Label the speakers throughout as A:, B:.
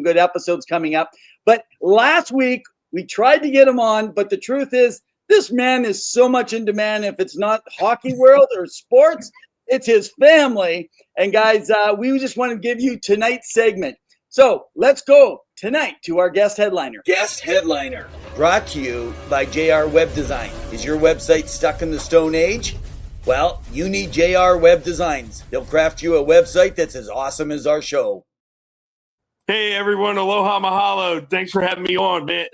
A: good episodes coming up. But last week, we tried to get him on, but the truth is, this man is so much in demand. If it's not hockey world or sports, it's his family. And guys, we just want to give you tonight's segment. So let's go tonight to our guest headliner. Guest headliner, brought to you by JR Web Design. Is your website stuck in the Stone Age? Well, you need JR Web Designs. They'll craft you a website that's as awesome as our show.
B: Hey, everyone. Aloha, mahalo. Thanks for having me on, man.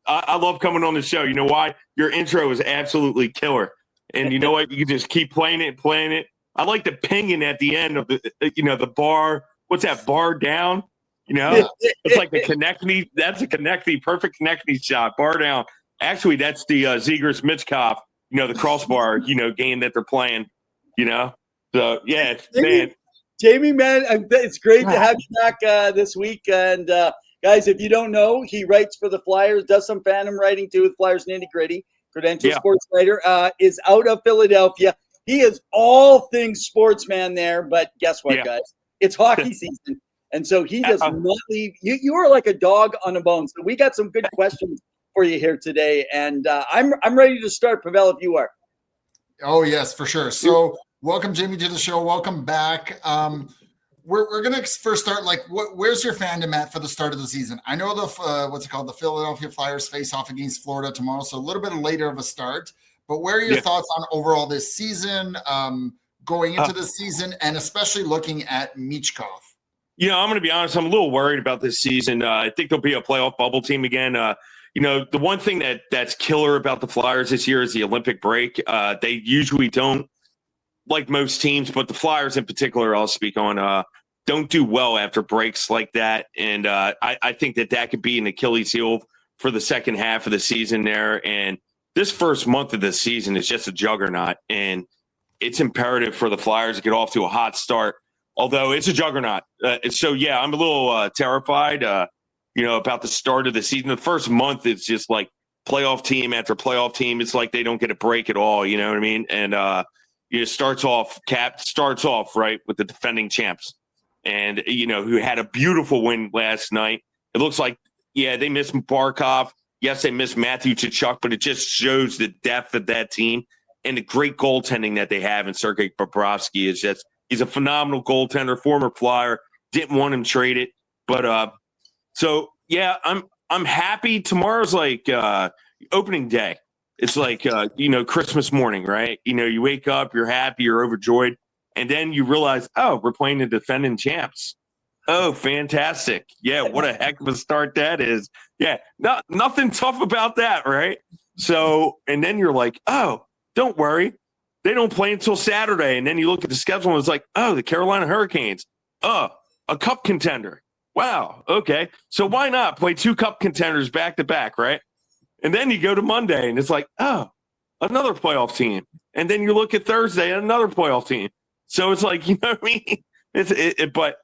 B: I love coming on the show. You know why? Your intro is absolutely killer. And you know what? You can just keep playing it and playing it. I like the pinging at the end of the bar. What's that, bar down? It's like the connect me. That's a connect me, perfect connect me shot. Bar down. Actually, that's the Zegers Mitchkov, the crossbar, game that they're playing, So, yeah, man.
A: Jamey, man, it's great to have you back this week. And guys, if you don't know, he writes for the Flyers, does some fandom writing too with Flyers Nitty Gritty. Credentialed sports writer, is out of Philadelphia. He is all things sportsman there. But guess what, guys? It's hockey season. And so he does not leave. You are like a dog on a bone. So we got some good questions for you here today. And I'm ready to start, Pavel, if you are.
C: Oh, yes, for sure. So welcome, Jamey, to the show. Welcome back. We're going to first start, where's your fandom at for the start of the season? I know the Philadelphia Flyers face off against Florida tomorrow, so a little bit later of a start. But where are your thoughts on overall this season, going into the season, and especially looking at Michkov?
B: I'm going to be honest. I'm a little worried about this season. I think there'll be a playoff bubble team again. The one thing that's killer about the Flyers this year is the Olympic break. They usually don't, like most teams, but the Flyers in particular, I'll speak on, don't do well after breaks like that. And I think that could be an Achilles heel for the second half of the season there. And this first month of the season is just a juggernaut. And it's imperative for the Flyers to get off to a hot start. Although it's a juggernaut. I'm a little terrified, about the start of the season. The first month is just like playoff team after playoff team. It's like they don't get a break at all. You know what I mean? And starts off right with the defending champs, and who had a beautiful win last night. It looks like they missed Barkov. Yes, they missed Matthew Tkachuk, but it just shows the depth of that team and the great goaltending that they have. And Sergei Bobrovsky is just. He's a phenomenal goaltender, former Flyer. Didn't want him traded, but I'm happy. Tomorrow's like opening day. It's like Christmas morning, right? You wake up, you're happy, you're overjoyed, and then you realize, oh, we're playing the defending champs. Oh, fantastic! Yeah, what a heck of a start that is. Yeah, nothing tough about that, right? So, and then you're like, oh, don't worry. They don't play until Saturday. And then you look at the schedule and it's like, oh, the Carolina Hurricanes. Oh, a cup contender. Wow. Okay. So why not play two cup contenders back to back, right? And then you go to Monday and it's like, oh, another playoff team. And then you look at Thursday and another playoff team. So it's like, you know what I mean? But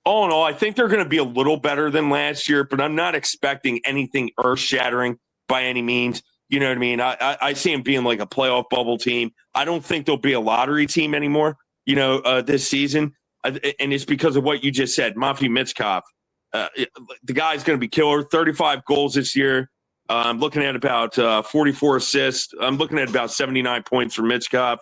B: all in all, I think they're going to be a little better than last year, but I'm not expecting anything earth-shattering by any means. You know what I mean? I see them being like a playoff bubble team. I don't think they'll be a lottery team anymore, this season. And it's because of what you just said. Matvei Michkov, the guy's going to be killer. 35 goals this year. I'm looking at about 44 assists. I'm looking at about 79 points for Michkov.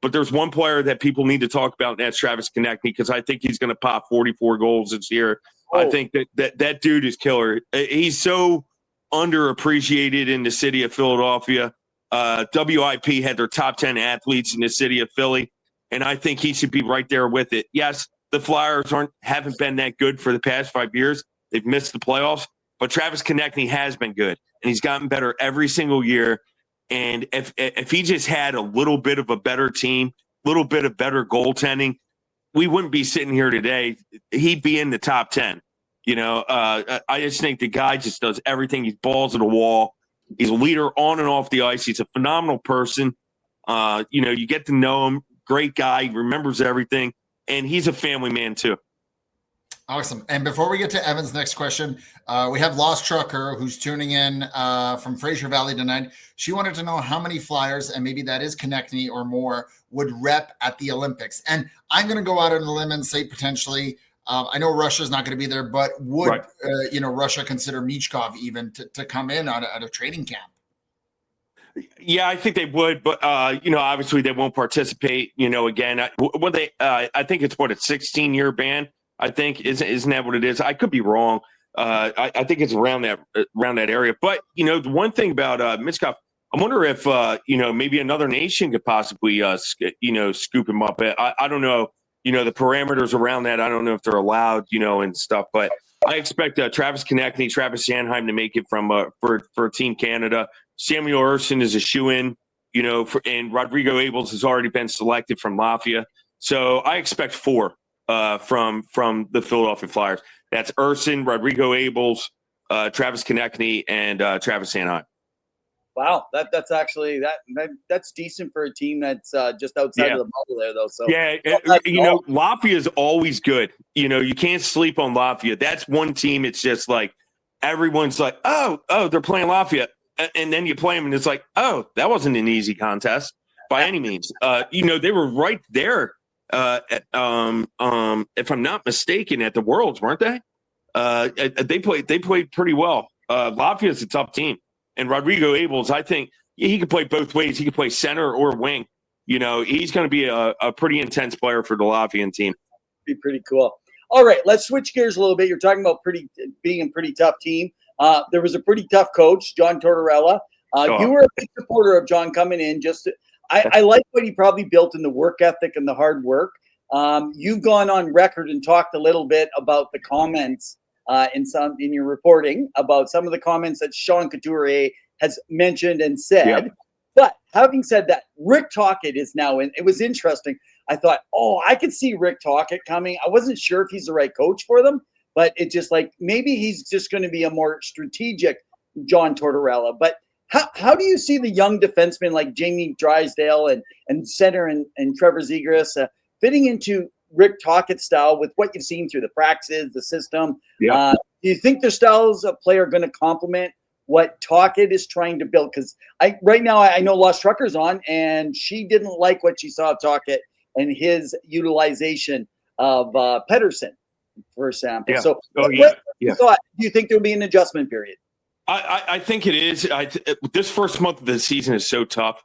B: But there's one player that people need to talk about, and that's Travis Konecny, because I think he's going to pop 44 goals this year. Oh. I think that dude is killer. He's so underappreciated in the city of Philadelphia. WIP had their top 10 athletes in the city of Philly, and I think he should be right there with it. Yes, the Flyers haven't been that good for the past 5 years. They've missed the playoffs, but Travis Konecny has been good, and he's gotten better every single year. And if he just had a little bit of a better team, a little bit of better goaltending, we wouldn't be sitting here today. He'd be in the top 10. I just think the guy just does everything. He's balls to the wall. He's a leader on and off the ice. He's a phenomenal person. You get to know him. Great guy. He remembers everything. And he's a family man, too.
C: Awesome. And before we get to Evan's next question, we have Lost Trucker who's tuning in from Fraser Valley tonight. She wanted to know how many Flyers, and maybe that is Konecny or more, would rep at the Olympics. And I'm going to go out on a limb and say potentially I know Russia's not going to be there, but would
B: Right.
C: Russia consider Michkov even to come in at a training camp?
B: Yeah, I think they would, but obviously they won't participate. Again, I think it's a 16-year ban. I think isn't that what it is? I could be wrong. I think it's around that area. But the one thing about Michkov, I wonder if maybe another nation could possibly scoop him up. I don't know. The parameters around that. I don't know if they're allowed. And stuff. But I expect Travis Konechny, Travis Sanheim to make it for Team Canada. Samuel Ersson is a shoo-in, and Rodrigo Abels has already been selected from Latvia. So I expect 4 from the Philadelphia Flyers. That's Ersson, Rodrigo Abels, Travis Konechny, and Travis Sanheim.
A: Wow, that's actually that's decent for a team that's just outside of the bubble there, though. So
B: Latvia is always good. You can't sleep on Latvia. That's one team. It's just like everyone's like, oh, they're playing Latvia. And then you play them, and it's like, oh, that wasn't an easy contest by any means. They were right there. If I'm not mistaken, at the Worlds, weren't they? They played pretty well. Latvia is a tough team, and Rodrigo Abels, I think he could play both ways. He could play center or wing. He's going to be a pretty intense player for the Latvian team.
A: Be pretty cool. All right, let's switch gears a little bit. You're talking about being a pretty tough team. There was a pretty tough coach, John Tortorella. You were a big supporter of John coming in. I like what he probably built in the work ethic and the hard work. You've gone on record and talked a little bit about the comments in your reporting about some of the comments that Sean Couturier has mentioned and said. Yep. But having said that, Rick Tocchet is now in. It was interesting. I thought, I could see Rick Tocchet coming. I wasn't sure if he's the right coach for them. But it's just like maybe he's just going to be a more strategic John Tortorella. But how do you see the young defensemen like Jamie Drysdale and center and Trevor Zegras fitting into Rick Tocchet's style with what you've seen through the practices, the system? Yep. Do you think their styles of play are going to complement what Tocchet is trying to build? Because right now I know Lost Trucker's on, and she didn't like what she saw of Tocchet and his utilization of Pettersson, for example.
B: Yeah.
A: So what do you think there'll be an adjustment period?
B: I think it is. This first month of the season is so tough.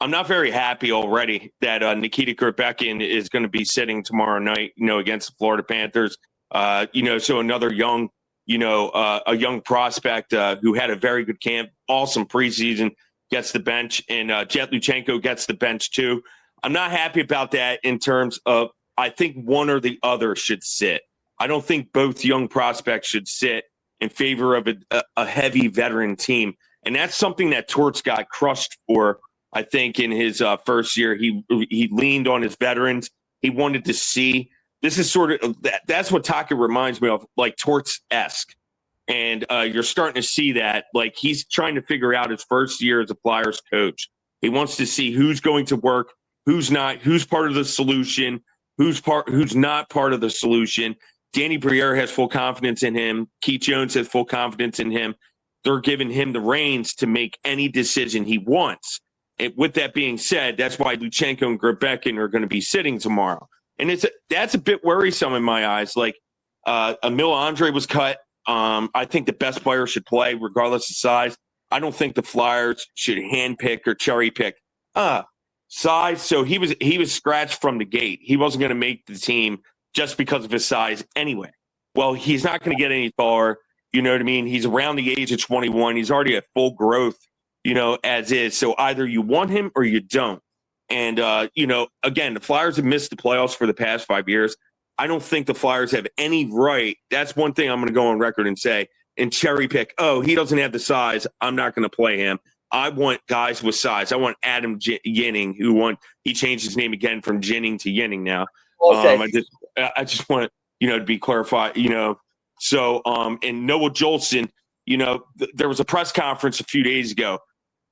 B: I'm not very happy already that Nikita Gerbekin is going to be sitting tomorrow night, against the Florida Panthers. So another young, a young prospect who had a very good camp, awesome preseason, gets the bench, and Jet Luchenko gets the bench too. I'm not happy about that in terms of I think one or the other should sit. I don't think both young prospects should sit in favor of a heavy veteran team. And that's something that Torts got crushed for, I think, in his first year. He leaned on his veterans. He wanted to see. This is sort of that's what Tocchet reminds me of, like Torts-esque. And you're starting to see that. Like, he's trying to figure out his first year as a Flyers coach. He wants to see who's going to work, who's not, who's part of the solution, who's not part of the solution. Danny Briere has full confidence in him. Keith Jones has full confidence in him. They're giving him the reins to make any decision he wants. And with that being said, that's why Luchenko and Gerbekin are going to be sitting tomorrow. And that's a bit worrisome in my eyes. Like, Emil Andre was cut. I think the best player should play regardless of size. I don't think the Flyers should handpick or cherry pick size. So he was scratched from the gate. He wasn't going to make the team just because of his size anyway. Well, he's not going to get any taller. You know what I mean? He's around the age of 21. He's already at full growth, as is. So either you want him or you don't. And, again, the Flyers have missed the playoffs for the past 5 years. I don't think the Flyers have any right. That's one thing I'm going to go on record and say, and cherry pick, he doesn't have the size, I'm not going to play him. I want guys with size. I want Adam Yinning, he changed his name again from Jinning to Yinning now. Okay. I just want to be clarified, So, and Noah Jolson, there was a press conference a few days ago,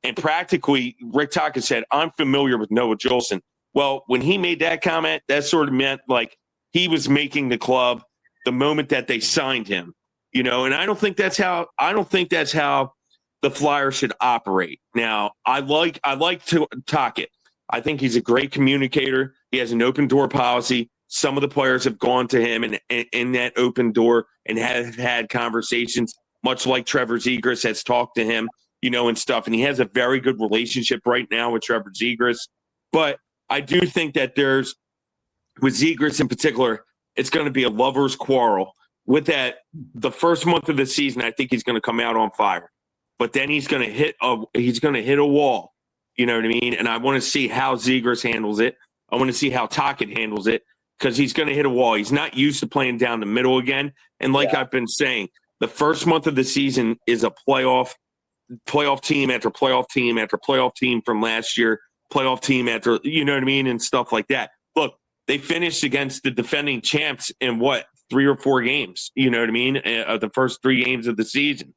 B: and practically Rick Tocchet said, I'm familiar with Noah Jolson. Well, when he made that comment, that sort of meant like he was making the club the moment that they signed him, and I don't think that's how the Flyers should operate. Now, I like Tocchet. I think he's a great communicator. He has an open door policy. some of the players have gone to him and in that open door and have had conversations, much like Trevor Zegras has talked to him, and stuff. And he has a very good relationship right now with Trevor Zegras. But I do think that with Zegras in particular, it's going to be a lover's quarrel. With that, the first month of the season, I think he's going to come out on fire. But then he's going to hit a wall. You know what I mean? And I want to see how Zegras handles it. I want to see how Tocchet handles it, because he's going to hit a wall. He's not used to playing down the middle again. And like I've been saying, the first month of the season is a playoff team after playoff team after playoff team from last year, playoff team after, you know what I mean, and stuff like that. Look, they finished against the defending champs in 3 or 4 games, you know what I mean, the first 3 games of the season,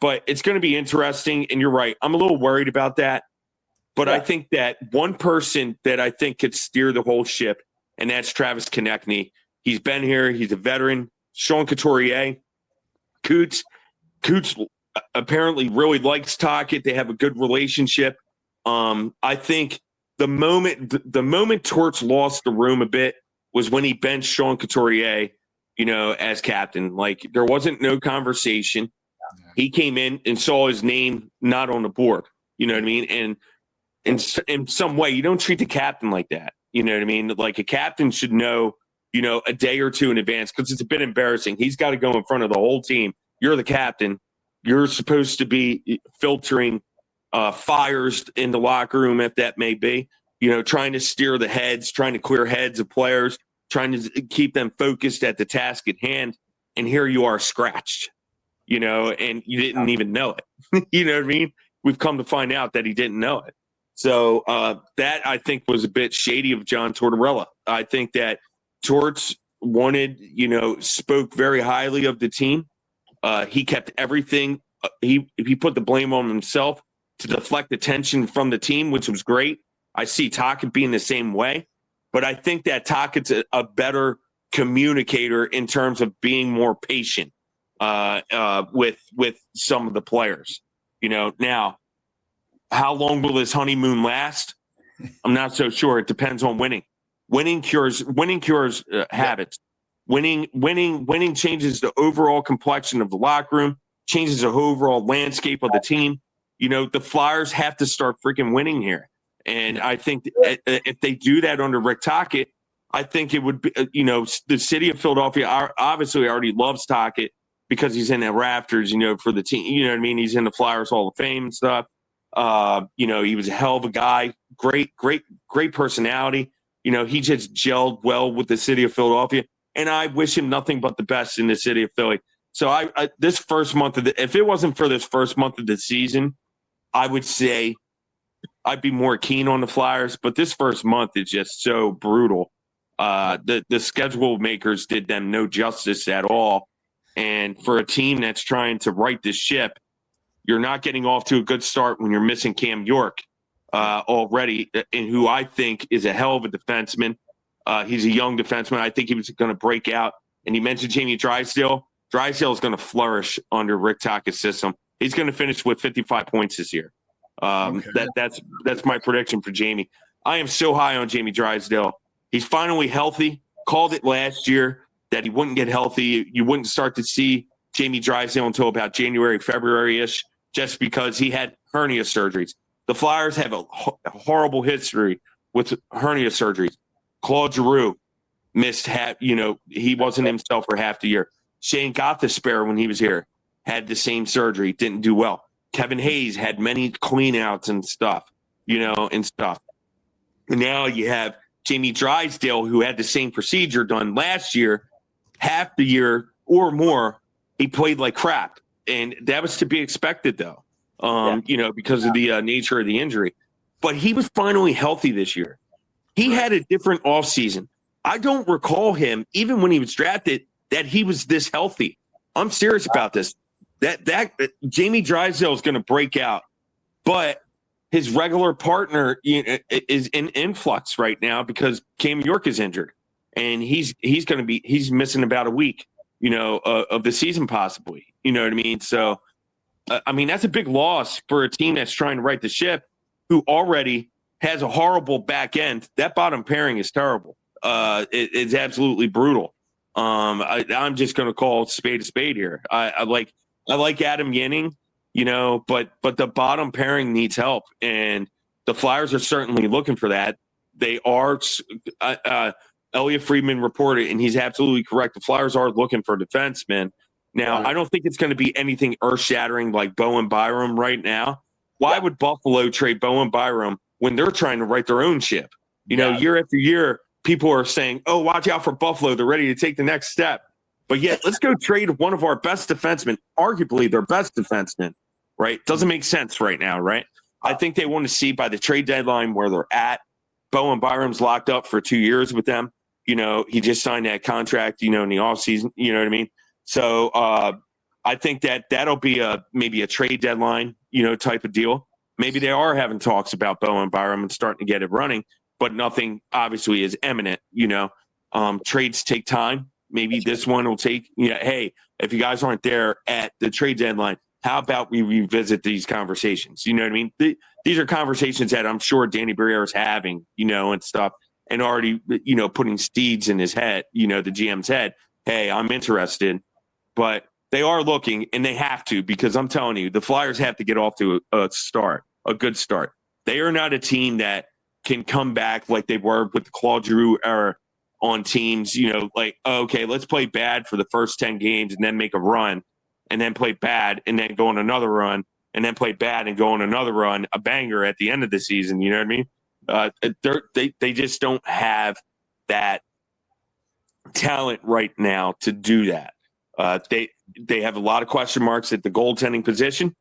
B: but it's going to be interesting. And you're right. I'm a little worried about that. But I think that one person that I think could steer the whole ship, and that's Travis Konechny. He's been here. He's a veteran. Sean Couturier. Coots apparently really likes Tocchet. They have a good relationship. I think the moment Torts lost the room a bit was when he benched Sean Couturier, as captain. Like, there wasn't no conversation. He came in and saw his name not on the board. You know what I mean? And in some way, you don't treat the captain like that. You know what I mean? Like, a captain should know, a day or two in advance, because it's a bit embarrassing. He's got to go in front of the whole team. You're the captain. You're supposed to be filtering fires in the locker room, if that may be, trying to steer the heads, trying to clear heads of players, trying to keep them focused at the task at hand. And here you are scratched, and you didn't even know it. You know what I mean? We've come to find out that he didn't know it. So that, I think, was a bit shady of John Tortorella. I think that Torts spoke very highly of the team. He kept everything. He put the blame on himself to deflect attention from the team, which was great. I see Tocchet being the same way. But I think that Tocchet's a better communicator in terms of being more patient with some of the players. Now, how long will this honeymoon last? I'm not so sure. It depends on winning. Winning cures habits. Winning changes the overall complexion of the locker room, changes the overall landscape of the team. The Flyers have to start freaking winning here. And I think if they do that under Rick Tocchet, I think it would be, the city of Philadelphia obviously already loves Tocchet because he's in the rafters, for the team. You know what I mean? He's in the Flyers Hall of Fame and stuff. He was a hell of a guy. Great personality. He just gelled well with the city of Philadelphia. And I wish him nothing but the best in the city of Philly. So this first month if it wasn't for this first month of the season, I would say I'd be more keen on the Flyers. But this first month is just so brutal. The schedule makers did them no justice at all. And for a team that's trying to right this ship, you're not getting off to a good start when you're missing Cam York already, and who I think is a hell of a defenseman. He's a young defenseman. I think he was going to break out. And you mentioned Jamie Drysdale. Drysdale is going to flourish under Rick Tocchet's system. He's going to finish with 55 points this year. That's my prediction for Jamie. I am so high on Jamie Drysdale. He's finally healthy. Called it last year that he wouldn't get healthy. You wouldn't start to see Jamie Drysdale until about January, February-ish, just because he had hernia surgeries. The Flyers have a horrible history with hernia surgeries. Claude Giroux missed he wasn't himself for half the year. Shane Gothisbehere, when he was here, had the same surgery, didn't do well. Kevin Hayes had many cleanouts and stuff, and stuff. And now you have Jamie Drysdale, who had the same procedure done last year, half the year or more, he played like crap. And that was to be expected, though, because of the nature of the injury. But he was finally healthy this year. He had a different offseason. I don't recall him, even when he was drafted, that he was this healthy. I'm serious about this. That Jamie Drysdale is going to break out, but his regular partner is in influx right now because Cam York is injured, and he's missing about a week, of the season possibly. You know what I mean? So, that's a big loss for a team that's trying to right the ship, who already has a horrible back end. That bottom pairing is terrible. It's absolutely brutal. I'm just going to call a spade here. I like Adam Yenning, but the bottom pairing needs help, and the Flyers are certainly looking for that. They are. Elliot Friedman reported, and he's absolutely correct. The Flyers are looking for defensemen. Now, I don't think it's going to be anything earth-shattering like Bowen Byram right now. Why would Buffalo trade Bowen Byram when they're trying to right their own ship? Year after year, people are saying, oh, watch out for Buffalo. They're ready to take the next step. But yet, let's go trade one of our best defensemen, arguably their best defenseman, right? Doesn't make sense right now, right? I think they want to see by the trade deadline where they're at. Bowen Byram's locked up for 2 years with them. He just signed that contract, in the offseason. You know what I mean? So I think that'll be maybe a trade deadline, type of deal. Maybe they are having talks about Bowen Byram and starting to get it running, but nothing obviously is imminent. Trades take time. Maybe this one will take, hey, if you guys aren't there at the trade deadline, how about we revisit these conversations? You know what I mean? These are conversations that I'm sure Danny Briere is having, and stuff, and already, putting seeds in his head, the GM's head. Hey, I'm interested, but they are looking, and they have to, because I'm telling you, the Flyers have to get off to a good start. They are not a team that can come back like they were with the Claude Giroux era on teams, okay, let's play bad for the first 10 games and then make a run, and then play bad and then go on another run, and then play bad and go on another run, a banger at the end of the season. You know what I mean? They just don't have that talent right now to do that. They have a lot of question marks at the goaltending position,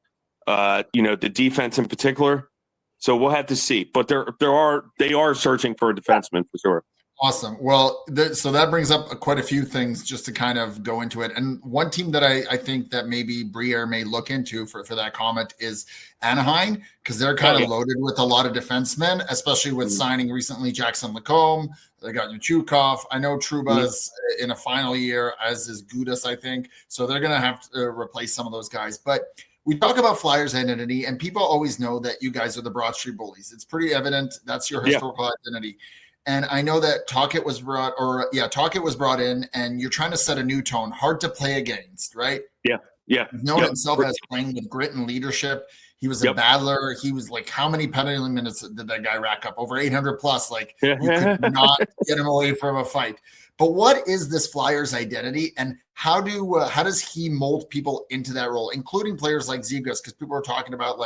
B: the defense in particular. So we'll have to see. But they are searching for a defenseman for sure.
C: Awesome. Well, so that brings up quite a few things just to kind of go into it. And one team that I think that maybe Briere may look into for that comment is Anaheim, because they're kind of loaded with a lot of defensemen, especially with signing recently Jackson Lacombe. They got Nichukov. I know Trouba's in a final year, as is Gudas, I think. So they're going to have to replace some of those guys. But we talk about Flyers identity, and people always know that you guys are the Broad Street Bullies. It's pretty evident. That's your historical identity. And I know that Tocchet was brought in, and you're trying to set a new tone. Hard to play against, right?
B: Yeah.
C: He's known himself as playing with grit and leadership. He was a battler. He was like, how many penalty minutes did that guy rack up? Over 800 plus. Like, you could not get him away from a fight. But what is this Flyers identity, and how does he mold people into that role, including players like Zegras? Because people are talking about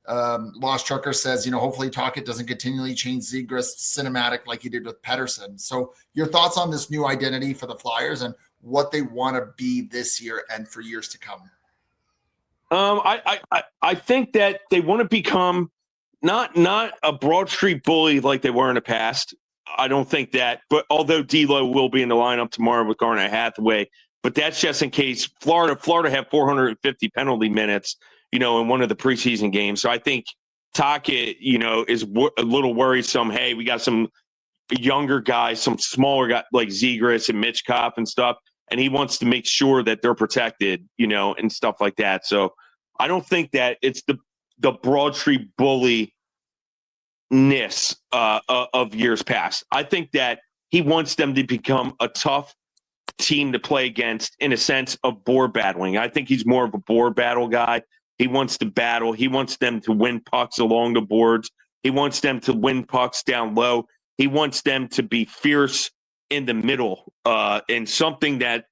C: Lost Trucker says, hopefully Tocchet doesn't continually change Zegras cinematic like he did with Pettersson. So your thoughts on this new identity for the Flyers and what they want to be this year and for years to come?
B: I think that they want to become not a Broad Street Bully like they were in the past. I don't think that, but although D'Lo will be in the lineup tomorrow with Garnet Hathaway, but that's just in case Florida have 450 penalty minutes, in one of the preseason games. So I think Tocchet, is a little worrisome. Hey, we got some younger guys, some smaller guys like Zegras and Mitchkov and stuff, and he wants to make sure that they're protected, and stuff like that. So I don't think that it's the Broad Street Bully of years past. I think that he wants them to become a tough team to play against in a sense of board battling. I think he's more of a board battle guy. He wants to battle. He wants them to win pucks along the boards. He wants them to win pucks down low. He wants them to be fierce in the middle, and something that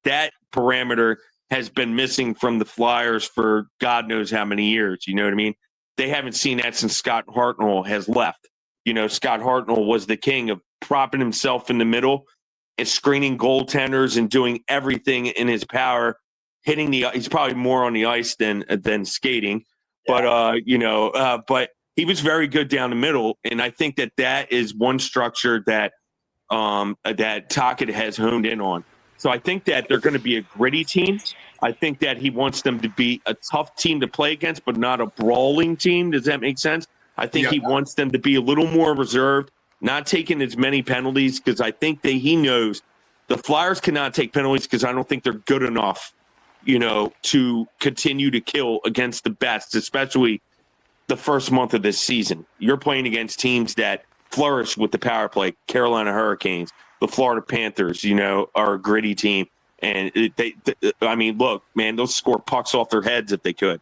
B: parameter has been missing from the Flyers for God knows how many years. You know what I mean? They haven't seen that since Scott Hartnell has left. Scott Hartnell was the king of propping himself in the middle and screening goaltenders and doing everything in his power, hitting he's probably more on the ice than skating, but but he was very good down the middle. And I think that is one structure that Tocchet has honed in on. So I think that they're going to be a gritty team. I think that he wants them to be a tough team to play against, but not a brawling team. Does that make sense? I think he wants them to be a little more reserved, not taking as many penalties, because I think that he knows the Flyers cannot take penalties because I don't think they're good enough, to continue to kill against the best, especially the first month of this season. You're playing against teams that flourish with the power play. Carolina Hurricanes, the Florida Panthers, are a gritty team. And look, man, they'll score pucks off their heads if they could,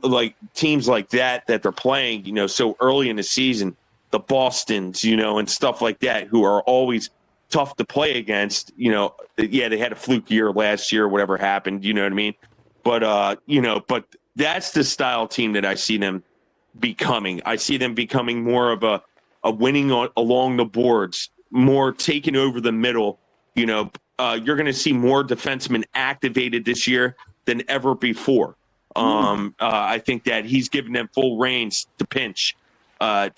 B: like teams like that they're playing, so early in the season, the Bostons, and stuff like that, who are always tough to play against, they had a fluke year last year, whatever happened, you know what I mean? But that's the style team that I see them becoming. I see them becoming more of a winning along the boards, more taking over the middle. You're going to see more defensemen activated this year than ever before. I think that he's giving them full reins to pinch. They're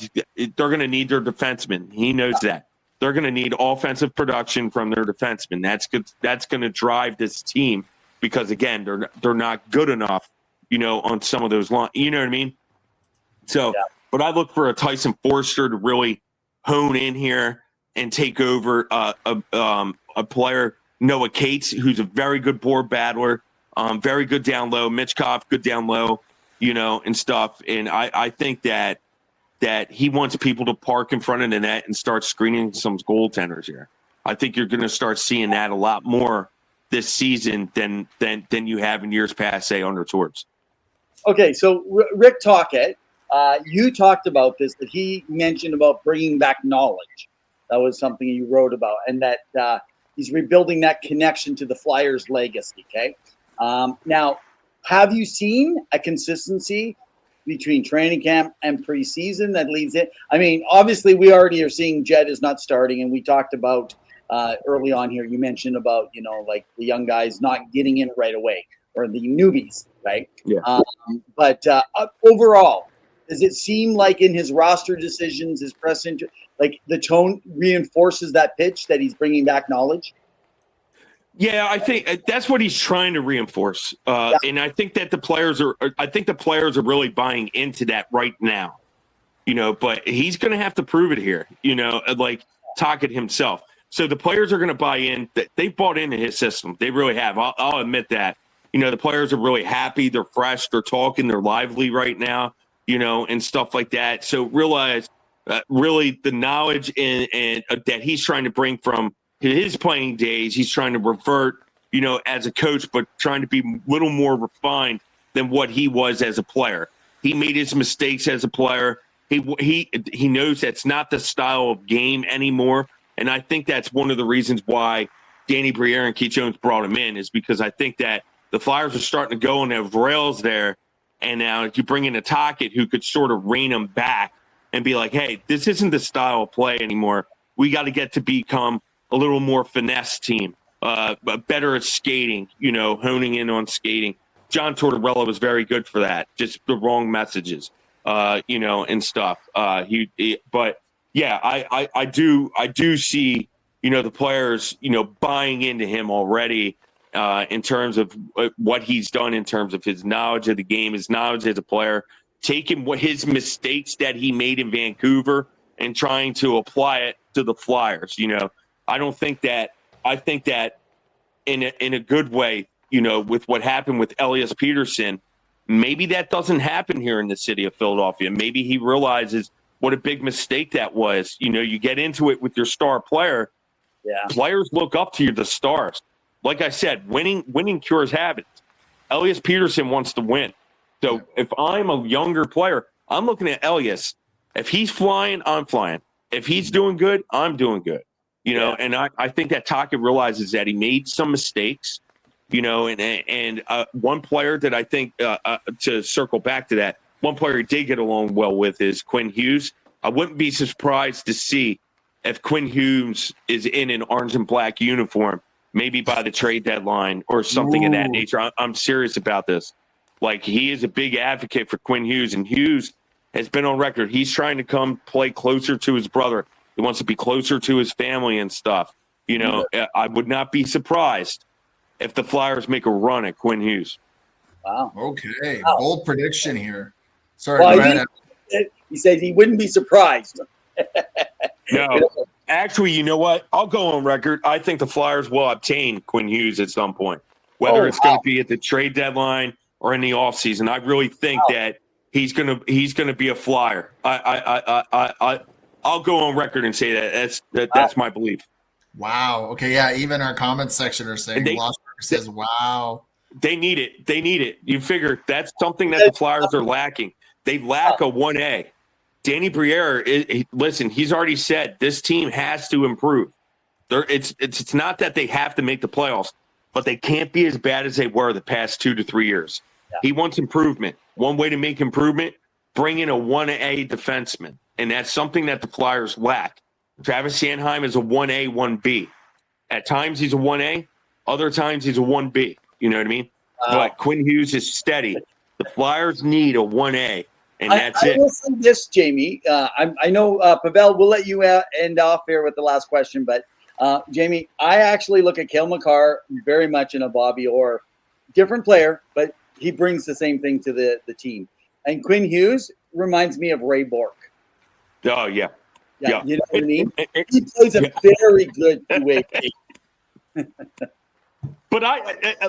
B: going to need their defensemen. He knows that. They're going to need offensive production from their defensemen. That's good. That's going to drive this team because, again, they're not good enough, on some of those lines. You know what I mean? So, but I look for a Tyson Forster to really hone in here and take over a player, Noah Cates, who's a very good board battler, very good down low. Mitchkov, good down low, and stuff. And I think that he wants people to park in front of the net and start screening some goaltenders here. I think you're going to start seeing that a lot more this season than you have in years past, say, under Torts.
A: Okay, so Rick Tocchet, you talked about this, that he mentioned about bringing back knowledge. That was something you wrote about, and that he's rebuilding that connection to the Flyers' legacy, okay? Now, have you seen a consistency between training camp and preseason that leads it? I mean, obviously, we already are seeing Jed is not starting, and we talked about early on here, you mentioned about, like the young guys not getting in right away, or the newbies, right?
B: Yeah.
A: But overall, does it seem like in his roster decisions, his press like the tone reinforces that pitch that he's bringing back knowledge?
B: Yeah, I think that's what he's trying to reinforce, and I think that the players are really buying into that right now, But he's going to have to prove it here, like Tocchet himself. So the players are going to buy in. That they've bought into his system. They really have. I'll admit that. The players are really happy. They're fresh. They're talking. They're lively right now, and stuff like that. So realize really the knowledge and that he's trying to bring from his playing days, he's trying to revert, as a coach, but trying to be a little more refined than what he was as a player. He made his mistakes as a player. He knows that's not the style of game anymore. And I think that's one of the reasons why Danny Briere and Keith Jones brought him in, is because I think that the Flyers are starting to go on their rails there. And now you bring in a Tocchet who could sort of rein them back and be like, hey, this isn't the style of play anymore. We got to get to become a little more finesse team, better at skating, honing in on skating. John Tortorella was very good for that, just the wrong messages, and stuff. But yeah, I do see, the players, buying into him already in terms of what he's done, in terms of his knowledge of the game, his knowledge as a player, taking his mistakes that he made in Vancouver and trying to apply it to the Flyers. I think that in a good way, with what happened with Elias Peterson, maybe that doesn't happen here in the city of Philadelphia. Maybe he realizes what a big mistake that was. You get into it with your star player. Yeah. Players look up to the stars. Like I said, winning cures habits. Elias Peterson wants to win. So if I'm a younger player, I'm looking at Elias. If he's flying, I'm flying. If he's doing good, I'm doing good. And I think that Tocchet realizes that he made some mistakes, and one player that I think, to circle back to that, one player he did get along well with is Quinn Hughes. I wouldn't be surprised to see if Quinn Hughes is in an orange and black uniform, maybe by the trade deadline or something of that nature. I'm serious about this. Like, he is a big advocate for Quinn Hughes, and Hughes has been on record. He's trying to come play closer to his brother. He wants to be closer to his family and stuff. I would not be surprised if the Flyers make a run at Quinn Hughes.
C: Wow. Okay. Wow. Bold prediction here. Sorry.
A: He said he wouldn't be surprised.
B: No. Actually, you know what? I'll go on record. I think the Flyers will obtain Quinn Hughes at some point, whether it's going to be at the trade deadline or in the offseason. I really think that he's gonna be a Flyer. I'll go on record and say that's my belief.
C: Wow. Okay. Yeah. Even our comments section are saying Washburn says, "Wow."
B: They need it. They need it. You figure that's something that the Flyers are lacking. They lack a 1A. Danny Briere, listen, he's already said this team has to improve. It's not that they have to make the playoffs, but they can't be as bad as they were the past 2 to 3 years. Yeah. He wants improvement. One way to make improvement, bring in a 1A defenseman. And that's something that the Flyers lack. Travis Sanheim is a 1A, 1B. At times he's a 1A. Other times he's a 1B. You know what I mean? But Quinn Hughes is steady. The Flyers need a 1A, and that's it.
A: I will say this, Jamey. I know, Pavel, we'll let you end off here with the last question. But, Jamey, I actually look at Cale Makar very much in a Bobby Orr. Different player, but he brings the same thing to the team. And Quinn Hughes reminds me of Ray Bork.
B: Oh, yeah.
A: Yeah. You know what I mean? He plays a very good two-way game.
B: But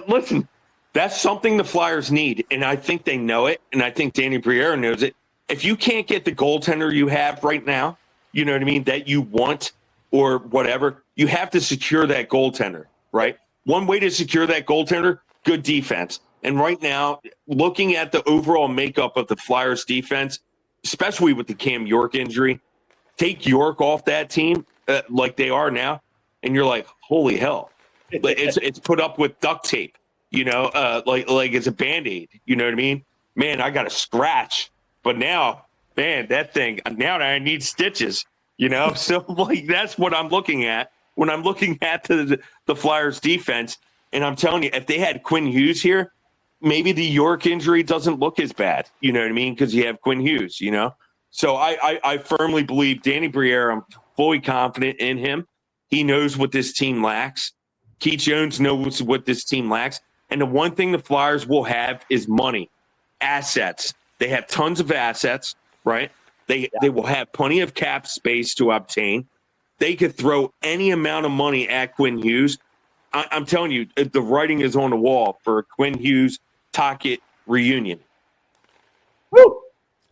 B: listen, that's something the Flyers need, and I think they know it, and I think Danny Briere knows it. If you can't get the goaltender you have right now, you know what I mean, that you want or whatever, you have to secure that goaltender, right? One way to secure that goaltender, good defense. And right now, looking at the overall makeup of the Flyers defense, especially with the Cam York injury, take York off that team like they are now, and you're like, holy hell. It's put up with duct tape, you know, like it's a Band-Aid, you know what I mean? Man, I got a scratch, but now, man, now I need stitches, you know? So, like, that's what I'm looking at when I'm looking at the Flyers defense. And I'm telling you, if they had Quinn Hughes here, maybe the York injury doesn't look as bad, you know what I mean? Because you have Quinn Hughes, you know? So I firmly believe Danny Briere, I'm fully confident in him. He knows what this team lacks. Keith Jones knows what this team lacks. And the one thing the Flyers will have is money, assets. They have tons of assets, right? They will have plenty of cap space to obtain. They could throw any amount of money at Quinn Hughes. I'm telling you, the writing is on the wall for a Quinn Hughes Tocchet reunion.
C: Woo!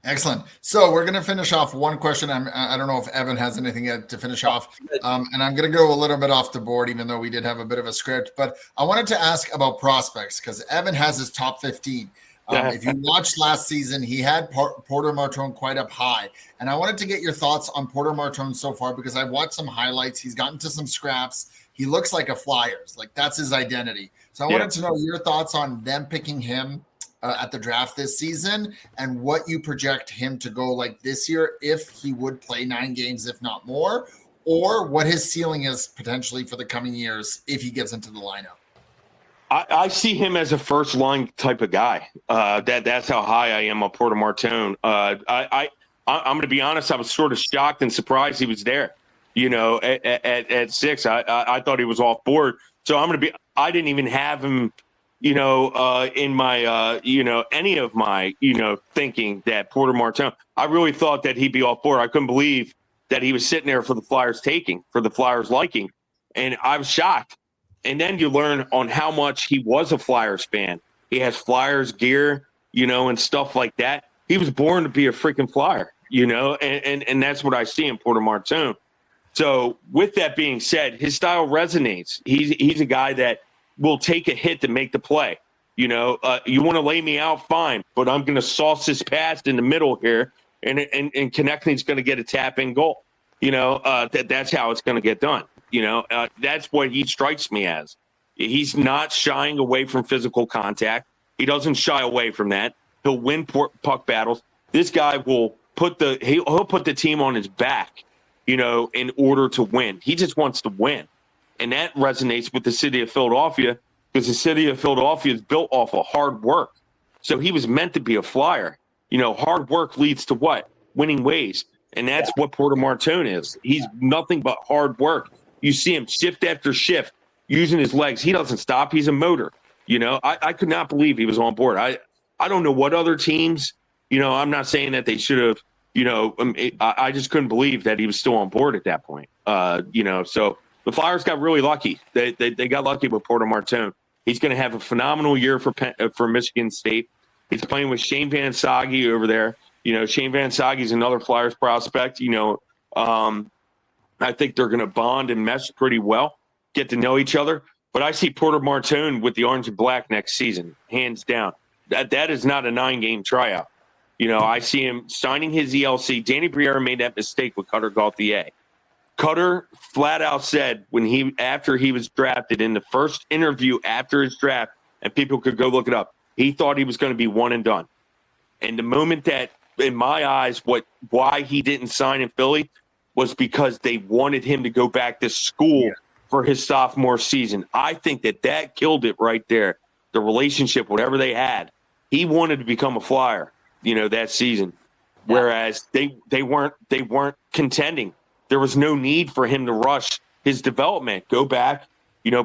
C: Excellent. So we're going to finish off one question. I don't know if Evan has anything to finish off. And I'm going to go a little bit off the board, even though we did have a bit of a script. But I wanted to ask about prospects because Evan has his top 15. If you watched last season, he had Porter Martone quite up high. And I wanted to get your thoughts on Porter Martone so far because I've watched some highlights. He's gotten to some scraps. He looks like a Flyers. Like, that's his identity. So I wanted to know your thoughts on them picking him at the draft this season and what you project him to go like this year if he would play 9 games, if not more, or what his ceiling is potentially for the coming years if he gets into the lineup.
B: I see him as a first line type of guy. That's how high I am on Porter Martone. I'm going to be honest. I was sort of shocked and surprised he was there. You know, at 6, I thought he was off board. So I didn't even have him, you know, in my, you know, any of my, you know, thinking that Porter Martone, I really thought that he'd be off board. I couldn't believe that he was sitting there for the Flyers taking, for the Flyers liking. And I was shocked. And then you learn on how much he was a Flyers fan. He has Flyers gear, you know, and stuff like that. He was born to be a freaking Flyer, you know, and that's what I see in Porter Martone. So with that being said, his style resonates. He's a guy that will take a hit to make the play. You know, you want to lay me out, fine, but I'm going to sauce this pass in the middle here, and Connecting's going to get a tap-in goal. You know, that's how it's going to get done. You know, that's what he strikes me as. He's not shying away from physical contact. He doesn't shy away from that. He'll win puck battles. This guy will he'll put the team on his back, you know, in order to win. He just wants to win. And that resonates with the city of Philadelphia because the city of Philadelphia is built off of hard work. So he was meant to be a Flyer. You know, hard work leads to what? Winning ways. And that's what Porter Martone is. He's nothing but hard work. You see him shift after shift using his legs. He doesn't stop. He's a motor. You know, I could not believe he was on board. I don't know what other teams, you know, I'm not saying that they should have, you know, I just couldn't believe that he was still on board at that point. You know, so the Flyers got really lucky. They got lucky with Porter Martone. He's going to have a phenomenal year for Michigan State. He's playing with Shane Van Sage over there. Shane Van Sage is another Flyers prospect. I think they're going to bond and mesh pretty well, get to know each other. But I see Porter Martone with the orange and black next season, hands down. That is not a 9-game tryout. I see him signing his ELC. Danny Briere made that mistake with Cutter Gauthier. Cutter flat out said after he was drafted in the first interview after his draft, and people could go look it up, he thought he was going to be one and done. And the moment that, in my eyes, why he didn't sign in Philly was because they wanted him to go back to school for his sophomore season. I think that killed it right there. The relationship, whatever they had, he wanted to become a Flyer, that season. Yeah. Whereas they weren't contending. There was no need for him to rush his development. Go back,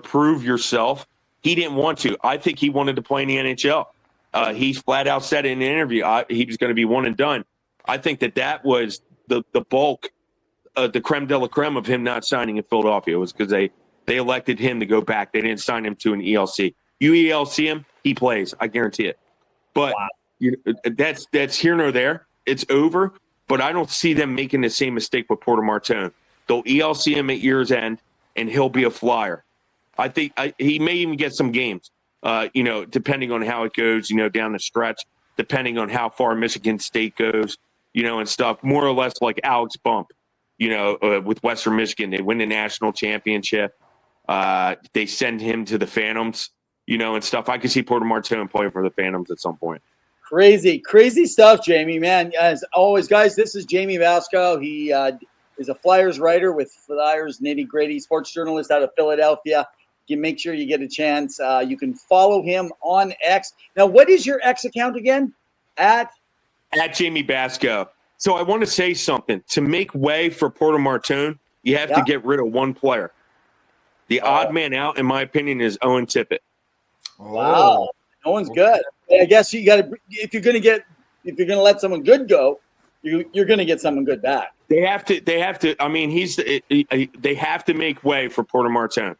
B: prove yourself. He didn't want to. I think he wanted to play in the NHL. He flat out said in an interview he was going to be one and done. I think that was the bulk, the creme de la creme of him not signing in Philadelphia was because they elected him to go back. They didn't sign him to an ELC. You ELC him, he plays. I guarantee it. But that's here nor there. It's over. But I don't see them making the same mistake with Porter Martone. They'll ELC him at year's end, and he'll be a Flyer. I think he may even get some games, depending on how it goes, down the stretch, depending on how far Michigan State goes, and stuff. More or less like Alex Bump, with Western Michigan. They win the national championship. They send him to the Phantoms, and stuff. I could see Porter Martone playing for the Phantoms at some point.
A: Crazy stuff, Jamey, man. As always, guys, this is Jamey Baskow. He is a Flyers writer with Flyers Nitty Gritty, sports journalist out of Philadelphia. You make sure you get a chance. You can follow him on X. Now, what is your X account again? At
B: Jamey Baskow. So I want to say something. To make way for Porter Martone, you have to get rid of one player. The odd man out, in my opinion, is Owen Tippett.
A: Wow, Owen's good. I guess you got to, if you're going to let someone good go, you're going to get someone good back.
B: They have to. I mean, they have to make way for Porter Martone.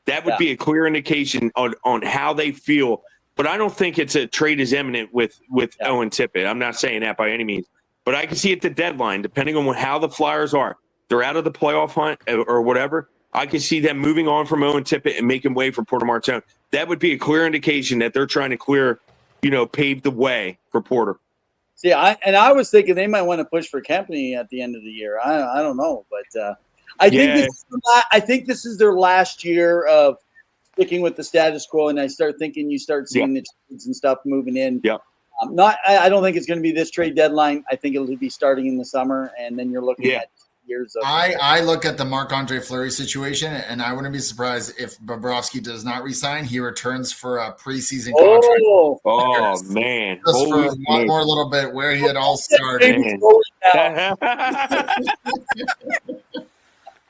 B: That would be a clear indication on how they feel. But I don't think it's a trade is imminent with Owen Tippett. I'm not saying that by any means. But I can see at the deadline, depending on how the Flyers are, they're out of the playoff hunt or whatever. I can see them moving on from Owen Tippett and making way for Porter Martone. That would be a clear indication that they're trying to pave the way for Porter.
A: See, I was thinking they might want to push for Kempny at the end of the year. I don't know, but I think this is their last year of sticking with the status quo, and I start thinking you start seeing the trades and stuff moving in.
B: Yeah.
A: I don't think it's going to be this trade deadline. I think it'll be starting in the summer, and then you're looking at years of.
C: I look at the Marc-Andre Fleury situation, and I wouldn't be surprised if Bobrovsky does not resign. He returns for a preseason contract.
B: Oh man!
C: Just for one more little bit where he had all started.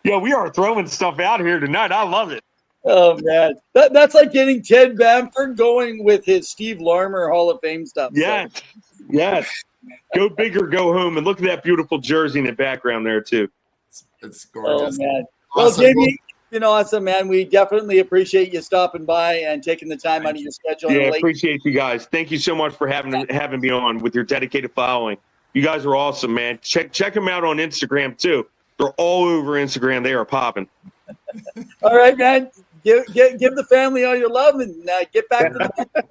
B: Yeah, we are throwing stuff out here tonight. I love it.
A: Oh man, that's like getting Ted Bamford going with his Steve Larmer Hall of Fame stuff.
B: Yes, yes. Go big or go home, and look at that beautiful jersey in the background there too.
C: It's gorgeous.
A: Oh man. Well, Jamey, awesome, man. We definitely appreciate you stopping by and taking the time out of your schedule.
B: Yeah, appreciate you guys. Thank you so much for having me on with your dedicated following. You guys are awesome, man. Check them out on Instagram too. They're all over Instagram. They are popping.
A: All right, man. Give the family all your love and get back to the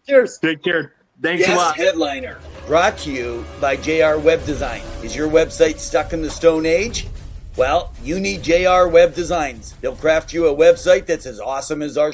A: Cheers.
B: Take care. Thanks a lot.
A: Headliner, brought to you by JR Web Design. Is your website stuck in the Stone Age? Well, you need JR Web Designs. They'll craft you a website that's as awesome as our